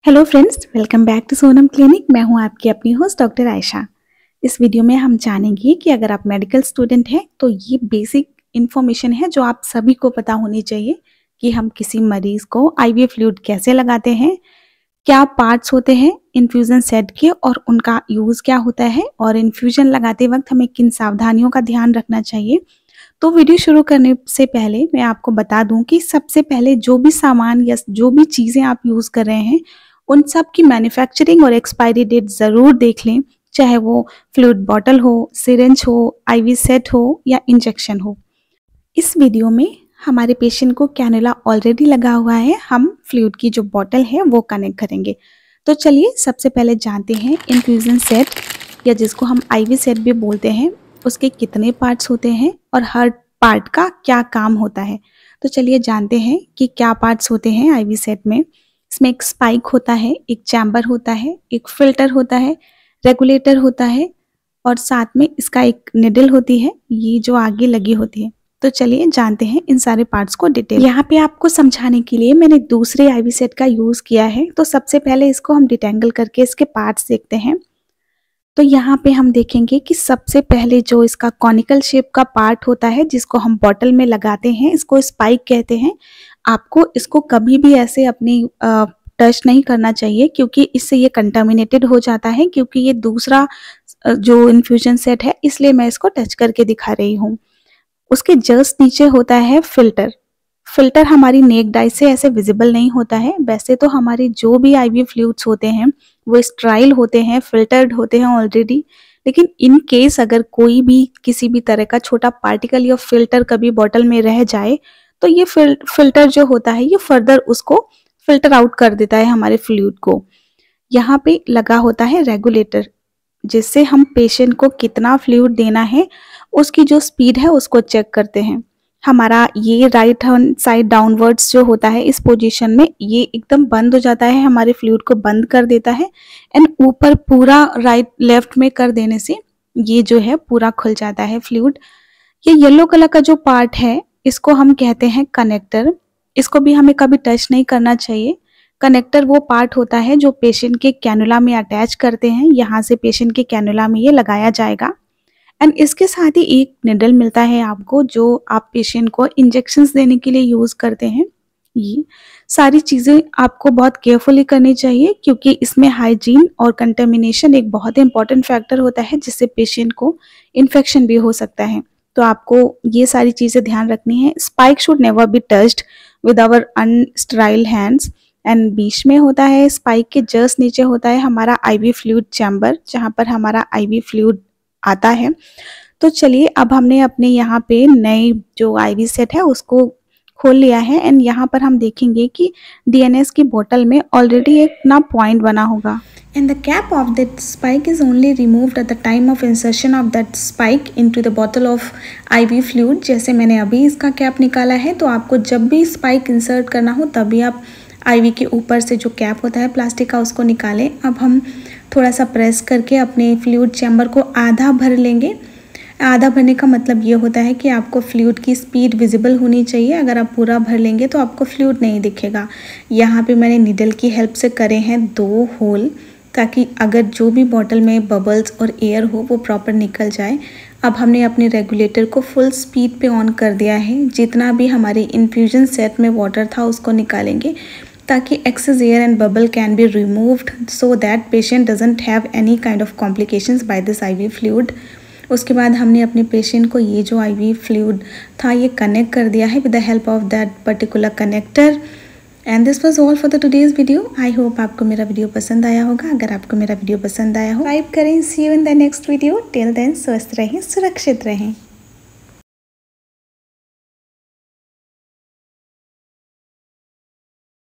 Hello friends, welcome back to Sonam clinic. मैं हूं आपकी अपनी होस्ट डॉक्टर आयशा। इस वीडियो में हम जानेंगे कि अगर आप मेडिकल स्टूडेंट हैं तो ये बेसिक इन्फॉर्मेशन है जो आप सभी को पता होनी चाहिए कि हम किसी मरीज को आईवी फ्लूइड कैसे लगाते हैं, क्या पार्ट्स होते हैं इन्फ्यूज़न सेट के और उनका यूज़ क्या होता है, और इन्फ्यूजन लगाते वक्त हमें किन सावधानियों का ध्यान रखना चाहिए। तो वीडियो शुरू करने से पहले मैं आपको बता दूं कि सबसे पहले जो भी सामान या जो भी चीज़ें आप यूज़ कर रहे हैं उन सब की मैन्युफैक्चरिंग और एक्सपायरी डेट ज़रूर देख लें, चाहे वो फ्लूइड बॉटल हो, सिरिंज हो, आईवी सेट हो या इंजेक्शन हो। इस वीडियो में हमारे पेशेंट को कैनुला ऑलरेडी लगा हुआ है, हम फ्लूइड की जो बॉटल है वो कनेक्ट करेंगे। तो चलिए सबसे पहले जानते हैं इन्फ्यूज़न सेट या जिसको हम आईवी सेट भी बोलते हैं, उसके कितने पार्ट्स होते हैं और हर पार्ट का क्या काम होता है। तो चलिए जानते हैं कि क्या पार्ट्स होते हैं आईवी सेट में। इसमें एक स्पाइक होता है, एक चैम्बर होता है, एक फिल्टर होता है, रेगुलेटर होता है और साथ में इसका एक निडल होती है, ये जो आगे लगी होती है। तो चलिए जानते हैं इन सारे पार्ट्स को डिटेल। यहाँ पे आपको समझाने के लिए मैंने दूसरे आईवी सेट का यूज किया है। तो सबसे पहले इसको हम डिटेंगल करके इसके पार्ट्स देखते हैं। तो यहाँ पे हम देखेंगे कि सबसे पहले जो इसका कॉनिकल शेप का पार्ट होता है जिसको हम बॉटल में लगाते हैं, इसको स्पाइक कहते हैं। आपको इसको कभी भी ऐसे अपनी टच नहीं करना चाहिए क्योंकि इससे ये कंटामिनेटेड हो जाता है, क्योंकि ये दूसरा जो इन्फ्यूजन सेट है, इसलिए मैं इसको टच करके दिखा रही हूँ। उसके जस्ट नीचे होता है फिल्टर। फिल्टर हमारी नेक डाई से ऐसे विजिबल नहीं होता है। वैसे तो हमारे जो भी आईवी फ्लूइड्स होते हैं वो स्टराइल होते हैं, फिल्टर्ड होते हैं ऑलरेडी, लेकिन इन केस अगर कोई भी किसी भी तरह का छोटा पार्टिकल या फिल्टर कभी बॉटल में रह जाए तो ये फिल्टर जो होता है ये फर्दर उसको फिल्टर आउट कर देता है हमारे फ्लूइड को। यहाँ पे लगा होता है रेगुलेटर, जिससे हम पेशेंट को कितना फ्लूइड देना है उसकी जो स्पीड है उसको चेक करते हैं। हमारा ये राइट हैंड साइड डाउनवर्ड्स जो होता है इस पोजीशन में ये एकदम बंद हो जाता है, हमारे फ्लूइड को बंद कर देता है। एंड ऊपर पूरा राइट लेफ्ट में कर देने से ये जो है पूरा खुल जाता है फ्लूइड। ये येलो कलर का जो पार्ट है इसको हम कहते हैं कनेक्टर। इसको भी हमें कभी टच नहीं करना चाहिए। कनेक्टर वो पार्ट होता है जो पेशेंट के कैनुला में अटैच करते हैं, यहाँ से पेशेंट के कैनुला में ये लगाया जाएगा। एंड इसके साथ ही एक निडल मिलता है आपको जो आप पेशेंट को इंजेक्शंस देने के लिए यूज करते हैं। ये सारी चीजें आपको बहुत केयरफुली करनी चाहिए क्योंकि इसमें हाइजीन और कंटेमिनेशन एक बहुत इंपॉर्टेंट फैक्टर होता है जिससे पेशेंट को इन्फेक्शन भी हो सकता है। तो आपको ये सारी चीजें ध्यान रखनी है। Spike should never be touched with our unsterile hands. And बीच में होता है स्पाइक के जस्ट नीचे होता है हमारा आईवी फ्लूइड चैम्बर, जहाँ पर हमारा आईवी फ्लूइड आता है। तो चलिए अब हमने अपने यहाँ पे नए जो आईवी सेट है उसको खोल लिया है। एंड यहाँ पर हम देखेंगे कि डीएनएस की बोतल में ऑलरेडी एक ना पॉइंट बना होगा। And the cap of that spike is only removed at the time of insertion of that spike into the bottle of IV fluid। जैसे मैंने अभी इसका कैप निकाला है, तो आपको जब भी स्पाइक इंसर्ट करना हो तभी आप IV के ऊपर से जो कैप होता है प्लास्टिक का उसको निकालें। अब हम थोड़ा सा प्रेस करके अपने फ्लूइड चैम्बर को आधा भर लेंगे। आधा भरने का मतलब ये होता है कि आपको फ्लूइड की स्पीड विजिबल होनी चाहिए। अगर आप पूरा भर लेंगे तो आपको फ्लूइड नहीं दिखेगा। यहाँ पे मैंने निडल की हेल्प से करे हैं 2 होल, ताकि अगर जो भी बॉटल में बबल्स और एयर हो वो प्रॉपर निकल जाए। अब हमने अपने रेगुलेटर को फुल स्पीड पे ऑन कर दिया है। जितना भी हमारे इन्फ्यूजन सेट में वाटर था उसको निकालेंगे ताकि excess air and bubble can be removed so that patient doesn't have any kind of complications by this IV fluid। उसके बाद हमने अपने पेशेंट को ये जो IV fluid था ये कनेक्ट कर दिया है with the help of that particular connector। And this was all for the today's video। I hope आपको मेरा वीडियो पसंद आया होगा। अगर आपको मेरा वीडियो पसंद आया हो लाइक करें। See you in the next video। Till then स्वस्थ रहें, सुरक्षित रहें।